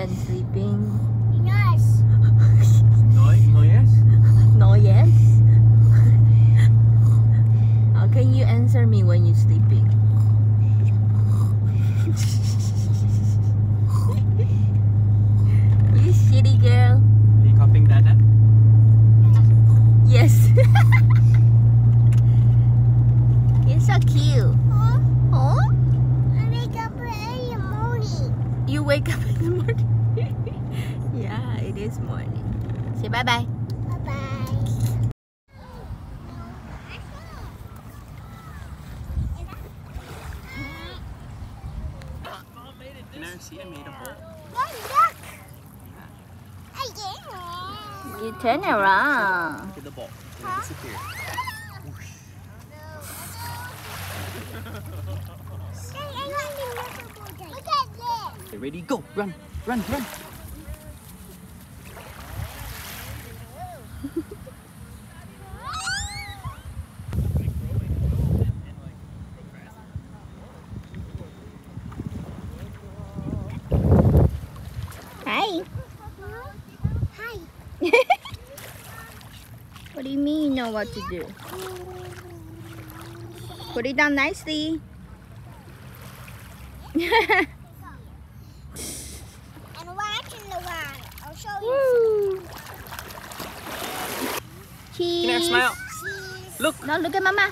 Ken sleeping? Yes. No, no yes? No, yes. How can you answer me when you're sleeping? You shitty girl. Are you copying Dada? Yes. You're so cute. Oh? I wake up early in the morning. You wake up in the morning? Yeah, it is morning. Say bye-bye. Bye-bye. You never see I made a hole? Look! You turn around. Look at the ball. It disappeared. Look at this! Okay, ready, go! Run! Run! Run! Hi. Hi. What do you mean you know what to do? Put it down nicely. And watch in the water. I'll show you. Woo. Cheese. Kinare, smile! Look! No, look at mama.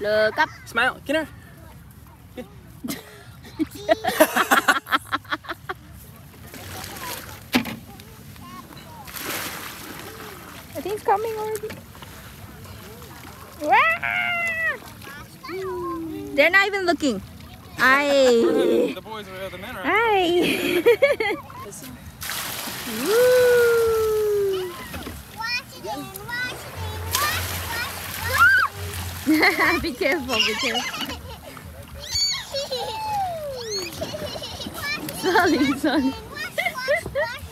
Look up. Smile! Kinare! I think it's coming already. They're not even looking. Hi. The boys are the men, right? Hi. Woo. Watch it in, watch it in, watch. Be careful, be careful. Sorry, sorry. Watch.